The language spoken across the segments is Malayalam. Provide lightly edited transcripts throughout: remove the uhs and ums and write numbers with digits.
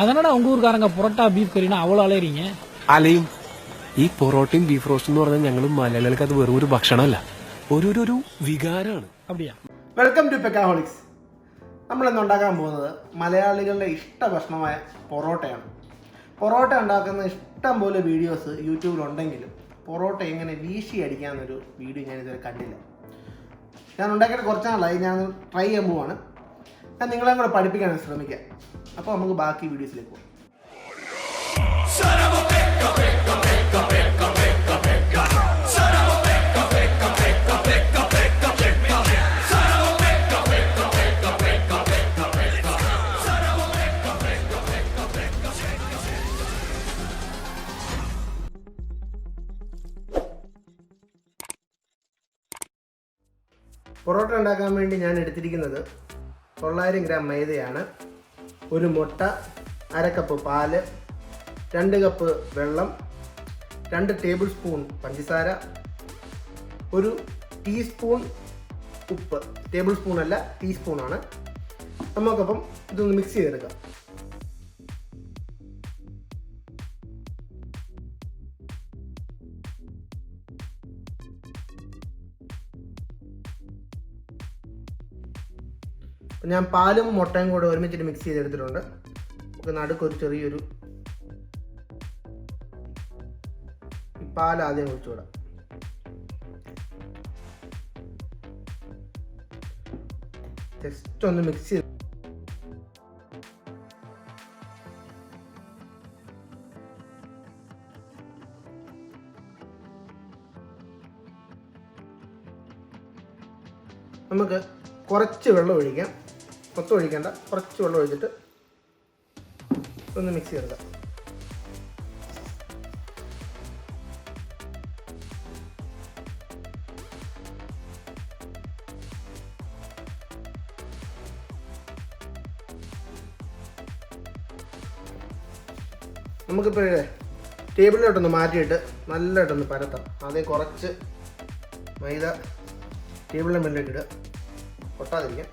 அதனடா உங்க ஊர்க்காரங்க പൊറോട്ട ബീഫ് കറിனா அவ்வளோ അലയറിங்க അലയും. ഈ പൊറോട്ടയും ബീഫ് റോസ്റ്റ് എന്ന് പറഞ്ഞാൽ ഞങ്ങൾ മലയാളികൾക്ക് അത് വെറും ഒരു ഭക്ഷണമല്ല, ഒരു വികാരമാണ്. அப்படியா? Welcome to Pekaholics. നമ്മളിന്ന് ഉണ്ടാക്കാൻ പോകുന്നത് മലയാളികളുടെ ഇഷ്ട ഭക്ഷണമായ പൊറോട്ടയാണ്. പൊറോട്ട ഉണ്ടാക്കുന്ന ഇഷ്ടം പോലെ വീഡിയോസ് യൂട്യൂബിലുണ്ടെങ്കിലും പൊറോട്ട എങ്ങനെ വീശി അടിക്കാമെന്നൊരു വീഡിയോ ഞാനിതുവരെ കണ്ടില്ല. ഞാൻ ഉണ്ടാക്കിയിട്ട് കുറച്ച് നാളായി, ഞാൻ ട്രൈ ചെയ്യാൻ പോവാണ്. ഞാൻ നിങ്ങളെയും കൂടെ പഠിപ്പിക്കാൻ ശ്രമിക്കാം. അപ്പോൾ നമുക്ക് ബാക്കി വീഡിയോസിലേക്ക് പോകാം. പൊറോട്ട ഉണ്ടാക്കാൻ വേണ്ടി ഞാൻ എടുത്തിരിക്കുന്നത് 900 ഗ്രാം മൈദയാണ്, ഒരു മുട്ട, 1/2 കപ്പ് പാല്, 2 കപ്പ് വെള്ളം, 2 ടേബിൾ സ്പൂൺ പഞ്ചസാര, 1 ടീസ്പൂൺ ഉപ്പ്. ടേബിൾ സ്പൂൺ അല്ല, ടീസ്പൂണാണ്. നമുക്കപ്പം ഇതൊന്ന് മിക്സ് ചെയ്തെടുക്കാം. ഞാൻ പാലും മുട്ടയും കൂടെ ഒരുമിച്ചിട്ട് മിക്സ് ചെയ്തെടുത്തിട്ടുണ്ട്. നമുക്ക് നടുക്കൊരു ചെറിയൊരു ഈ പാൽ ആദ്യം ഒഴിച്ചു വിടാം. ജസ്റ്റ് ഒന്ന് മിക്സ് ചെയ്ത് നമുക്ക് കുറച്ച് വെള്ളം ഒഴിക്കാം. മൊത്തം ഒഴിക്കേണ്ട, കുറച്ച് വെള്ളം ഒഴിച്ചിട്ട് ഒന്ന് മിക്സ് ചെയ്തെടുക്കാം. നമുക്കിപ്പോൾ ടേബിളിലോട്ടൊന്ന് മാറ്റിയിട്ട് നല്ലതായിട്ടൊന്ന് പരത്താം. ആദ്യം കുറച്ച് മൈദ ടേബിളിൻ്റെ മുന്നിലേക്ക് ഇടുക, പൊട്ടാതിരിക്കാം.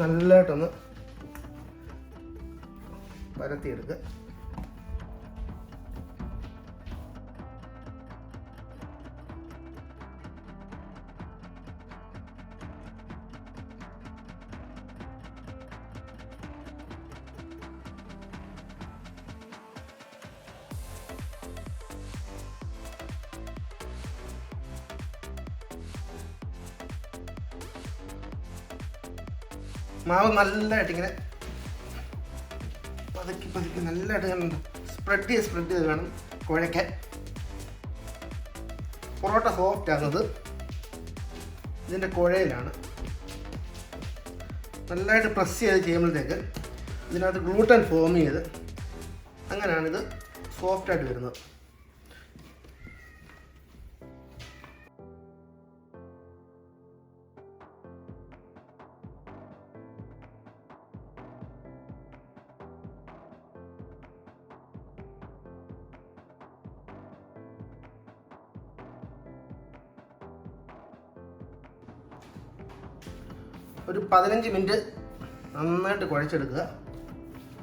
നല്ലതായിട്ടൊന്ന് പരത്തിയെടുക്കുക. മാവ് നല്ലതായിട്ട് ഇങ്ങനെ പതുക്കി നല്ലതായിട്ട് ഇങ്ങനെ സ്പ്രെഡ് ചെയ്ത് വേണം കുഴയ്ക്കാൻ. പൊറോട്ട സോഫ്റ്റ് ആകുന്നത് ഇതിൻ്റെ കുഴയിലാണ്. നല്ലതായിട്ട് പ്രസ് ചെയ്ത് ചെയ്യുമ്പോഴത്തേക്ക് ഇതിനകത്ത് ഗ്ലൂട്ടൻ ഫോം ചെയ്ത് അങ്ങനെയാണിത് സോഫ്റ്റായിട്ട് വരുന്നത്. ഒരു 15 മിനിറ്റ് നന്നായിട്ട് കുഴച്ചെടുക്കുക.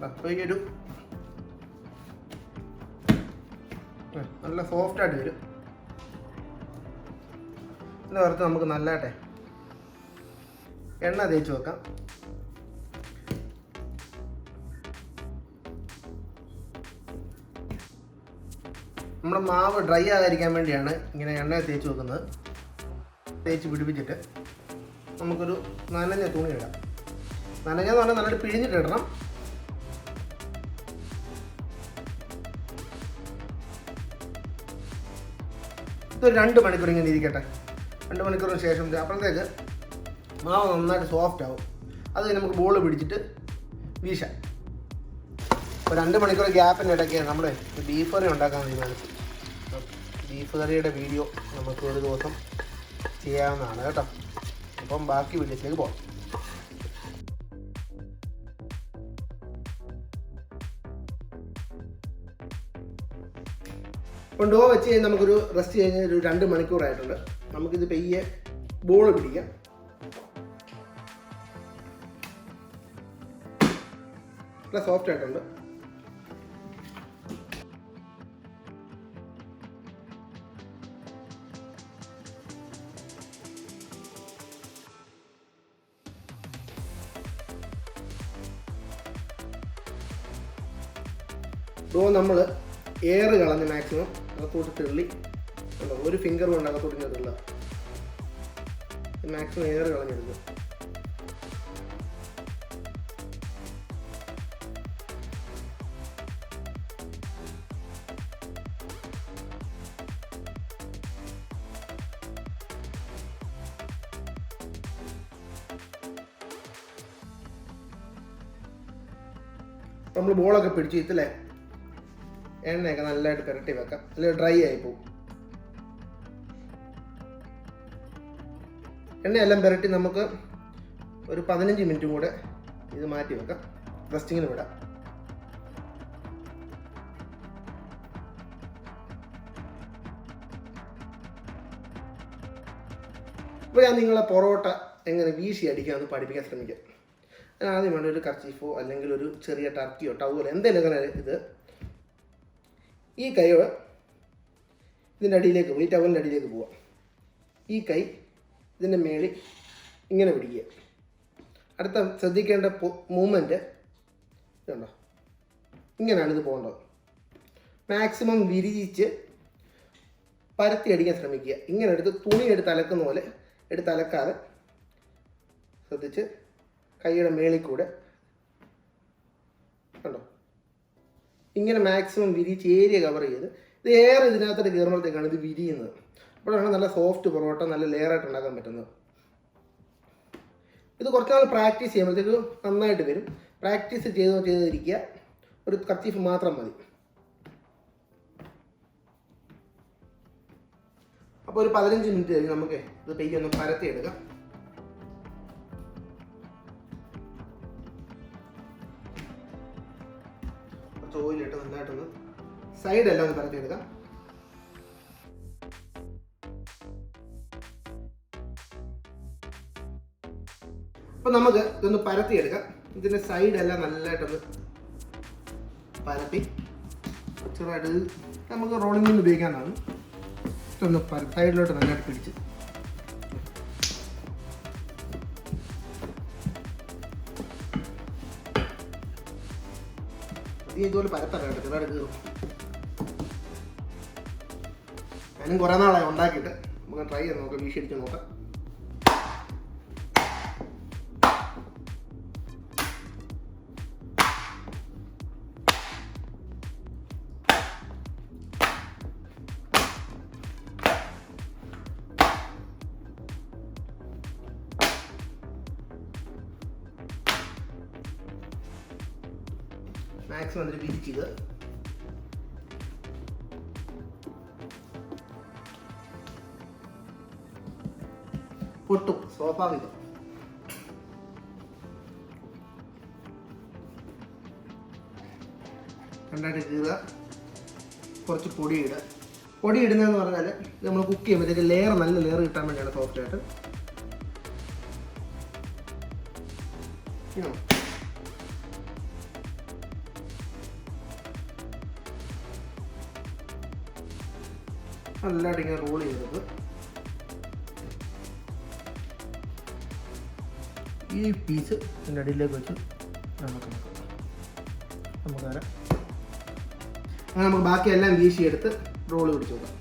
അപ്പോഴേക്കൊരു നല്ല സോഫ്റ്റായിട്ട് വരും. ഇതിൻ്റെ പുറത്ത് നമുക്ക് നല്ലതായിട്ടെ എണ്ണ തേച്ച് വെക്കാം. നമ്മുടെ മാവ് ഡ്രൈ ആകാതിരിക്കാൻ വേണ്ടിയാണ് ഇങ്ങനെ എണ്ണ തേച്ച് വെക്കുന്നത്. തേച്ച് പിടിപ്പിച്ചിട്ട് നമുക്കൊരു നനഞ്ഞ തുണി ഇടാം. നനഞ്ഞെന്ന് പറഞ്ഞാൽ നല്ലതായിട്ട് പിഴിഞ്ഞിട്ട് ഇടണം. ഇതൊരു 2 മണിക്കൂർ ഇങ്ങനെ ഇരിക്കട്ടെ. 2 മണിക്കൂറിന് ശേഷം അപ്പോഴത്തേക്ക് മാവ് നന്നായിട്ട് സോഫ്റ്റ് ആവും. അത് നമുക്ക് ബോൾ പിടിച്ചിട്ട് വീശാം. ഇപ്പോൾ 2 മണിക്കൂർ ഗ്യാപ്പിൻ്റെ ഇടയ്ക്ക് നമ്മൾ ബീഫ് കറി ഉണ്ടാക്കാൻ തീരുമാനിച്ചു. ബീഫ് കറിയുടെ വീഡിയോ നമുക്ക് ഒരു ദിവസം ചെയ്യാവുന്നതാണ് കേട്ടോ. അപ്പം ബാക്കി വീഡിയോസിലേക്ക് പോകാം. അപ്പോൾ ഡോ വെച്ച് കഴിഞ്ഞാൽ നമുക്കൊരു റെസ്റ്റ് കഴിഞ്ഞാൽ ഒരു 2 മണിക്കൂറായിട്ടുണ്ട്. നമുക്കിത് പെയ്യെ ബോൾ പിടിക്കാം. നല്ല സോഫ്റ്റ് ആയിട്ടുണ്ട്. ഡോ നമ്മൾ എയർ കളഞ്ഞ് മാക്സിമം അകത്തോട്ട് തെള്ളി ഉണ്ടോ, ഒരു ഫിംഗർ കൊണ്ട് അകത്തോട്ട് ഇങ്ങനെ തെള്ളുക. Maximum air കളഞ്ഞെടുക്കുക. നമ്മൾ ബോളൊക്കെ പിടിച്ച് ഇത്തല്ലേ എണ്ണയൊക്കെ നല്ലതായിട്ട് പുരട്ടി വെക്കാം, അല്ലെങ്കിൽ ഡ്രൈ ആയി പോകും. എണ്ണയെല്ലാം പുരട്ടി നമുക്ക് ഒരു 15 മിനിറ്റും കൂടെ ഇത് മാറ്റി വെക്കാം, റെസ്റ്റിങ്ങിന് വിടാം. ഇപ്പോൾ ഞാൻ നിങ്ങളെ പൊറോട്ട എങ്ങനെ വീശി അടിക്കാമെന്ന് പഠിപ്പിക്കാൻ ശ്രമിക്കാം. ഞാൻ ആദ്യം വേണ്ട ഒരു കർച്ചീഫോ അല്ലെങ്കിൽ ഒരു ചെറിയ ടർക്കിയോ ടവലോ എന്തെങ്കിലും ഇത് ഈ കൈ ഇതിൻ്റെ അടിയിലേക്ക് പോയി, ഈ ടവലിൻ്റെ അടിയിലേക്ക് പോവാം. ഈ കൈ ഇതിൻ്റെ മേളിൽ ഇങ്ങനെ പിടിക്കുക. അടുത്ത ശ്രദ്ധിക്കേണ്ട മൂവ്മെൻറ്റ് ഇതുണ്ടോ, ഇങ്ങനെയാണ് ഇത് പോകേണ്ടത്. മാക്സിമം വിരിയിച്ച് പരത്തി അടിക്കാൻ ശ്രമിക്കുക. ഇങ്ങനെ എടുത്ത് തുണി എടുത്ത് അലക്കുന്ന പോലെ എടുത്ത് അലക്കാതെ ശ്രദ്ധിച്ച് കൈയുടെ മേളിൽ കൂടെ കണ്ടോ, ഇങ്ങനെ മാക്സിമം വിരിച്ച് ഏരിയ കവർ ചെയ്ത് ഇത് ഏറെ ഇതിനകത്തോട്ട് കയറുമ്പോഴത്തേക്കാണ് ഇത് വിരിയുന്നത്. അപ്പോഴാണ് നല്ല സോഫ്റ്റ് പൊറോട്ട നല്ല ലെയറായിട്ട് ഉണ്ടാക്കാൻ പറ്റുന്നത്. ഇത് കുറച്ച് നാൾ പ്രാക്ടീസ് ചെയ്യുമ്പോഴത്തേക്ക് നന്നായിട്ട് വരും. പ്രാക്ടീസ് ചെയ്തിരിക്കുക. ഒരു കർച്ചീഫ് മാത്രം മതി. അപ്പോൾ ഒരു 15 മിനിറ്റ് കഴിഞ്ഞ് നമുക്ക് ഇത് പെയ്യൊന്ന് ഒന്ന് പരത്തി എടുക്കാം. കുറച്ച് ഓയിലിട്ട് നന്നായിട്ടൊന്ന് സൈഡെല്ലാം ഒന്ന് പരത്തി എടുക്കാം. അപ്പോൾ നമുക്ക് ഇതൊന്ന് പരത്തിയെടുക്കാം. ഇതിൻ്റെ സൈഡെല്ലാം നല്ലതായിട്ടൊന്ന് പരത്തി ചെറുതായിട്ട് നമുക്ക് റോളിങ്ങിന് ഉപയോഗിക്കാനാണ്. ഇതൊന്ന് സൈഡിലോട്ട് നല്ലതായിട്ട് പിടിച്ച് ഇതുപോലെ പരത്തല്ല, ചെറുതായിട്ട് കീറും. ഞാനും കുറേ നാളായി ഉണ്ടാക്കിയിട്ട്. നമുക്ക് ട്രൈ ചെയ്ത് നോക്കാം, വീശിയടിച്ച് നോക്കാം. മാക്സിമം അതിൽ വിരിച്ചത് പൊട്ടും, സ്വാഭാവികം. രണ്ടായിട്ട് കീറുക, കുറച്ച് പൊടി ഇടുക. പൊടി ഇടുന്നതെന്ന് പറഞ്ഞാൽ ഇത് നമ്മൾ കുക്ക് ചെയ്യുമ്പോഴത്തേക്ക് നല്ല ലെയർ കിട്ടാൻ വേണ്ടിയാണ്, സോഫ്റ്റായിട്ട്. നല്ലതായിട്ട് ഇങ്ങനെ റോൾ ചെയ്തത് ഈ പീസ് ഇതിൻ്റെ അടിയിലേക്ക് വെച്ച് നമുക്ക് തരാം. അങ്ങനെ നമുക്ക് ബാക്കിയെല്ലാം വീശിയെടുത്ത് റോള് പിടിച്ചു നോക്കാം.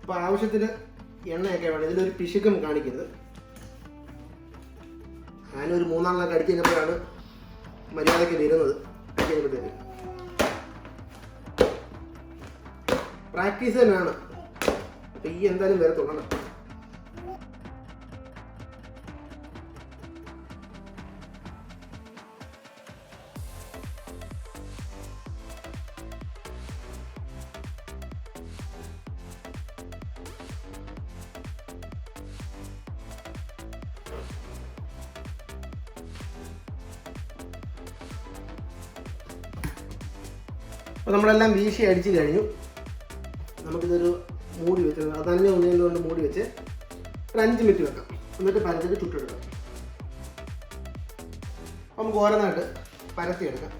അപ്പോൾ ആവശ്യത്തിന് എണ്ണയൊക്കെ വേണം. ഇതിലൊരു പിശുക്കും കാണിക്കരുത്. ഞാനൊരു 3-4 അടിച്ച് കഴിഞ്ഞപ്പോഴാണ് മര്യാദയ്ക്ക് വരുന്നത്. അടിച്ച് കഴിഞ്ഞപ്പോഴത്തേക്ക് പ്രാക്ടീസ് തന്നെയാണ്. അപ്പം ഈ എന്തായാലും വരത്തുള്ളൂ. അപ്പോൾ നമ്മളെല്ലാം വീശി അടിച്ച് കഴിഞ്ഞു. നമുക്കിതൊരു മൂടി വെച്ച് നനഞ്ഞ ഉള്ളിലുകൊണ്ട് മൂടി വെച്ച് ഒരു 5 മിനിറ്റ് വെക്കാം. എന്നിട്ട് പരത്തിട്ട് ചുട്ടെടുക്കാം. അപ്പോൾ നമുക്ക് ഓരോന്നായിട്ട് പരത്തിയെടുക്കാം.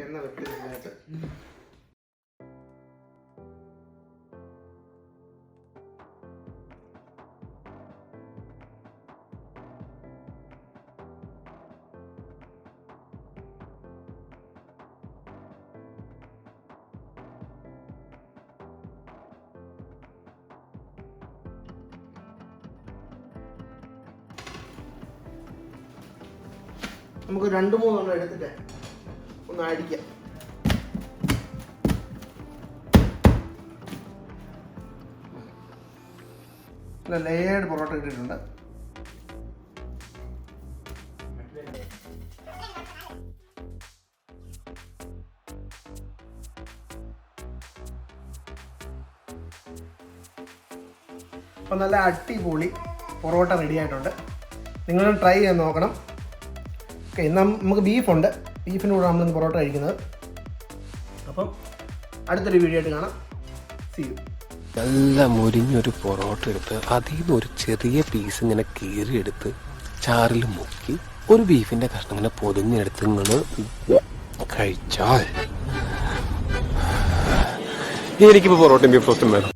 എണ്ണ വെക്കുന്നതിനകത്ത് നമുക്ക് 2-3 എണ്ണം എടുത്തിട്ട് ഒന്ന് അടിക്കാം. ലേയേർഡ് പൊറോട്ട ഇട്ടിട്ടുണ്ട്. അപ്പം നല്ല അടിപൊളി പൊറോട്ട റെഡി ആയിട്ടുണ്ട്. നിങ്ങളും ട്രൈ ചെയ്ത് നോക്കണം. ഓക്കെ, ഇന്ന് നമുക്ക് ബീഫുണ്ട്. ബീഫിൻ്റെ കൂടെ നമ്മളിന്ന് പൊറോട്ട കഴിക്കുന്നത്. അപ്പം അടുത്തൊരു വീഡിയോ ആയിട്ട് കാണാം. See you. നല്ല മുരിഞ്ഞൊരു പൊറോട്ട എടുത്ത് അതിൽ നിന്ന് ഒരു ചെറിയ പീസ് ഇങ്ങനെ കീറിയെടുത്ത് ചാറിൽ മുക്കി ഒരു ബീഫിൻ്റെ കഷ്ണം ഇങ്ങനെ പൊതിഞ്ഞെടുത്ത് നിങ്ങൾ കഴിച്ചാൽ എനിക്കിപ്പോൾ പൊറോട്ടയും ബീഫ് റോസ്റ്റും വേണം.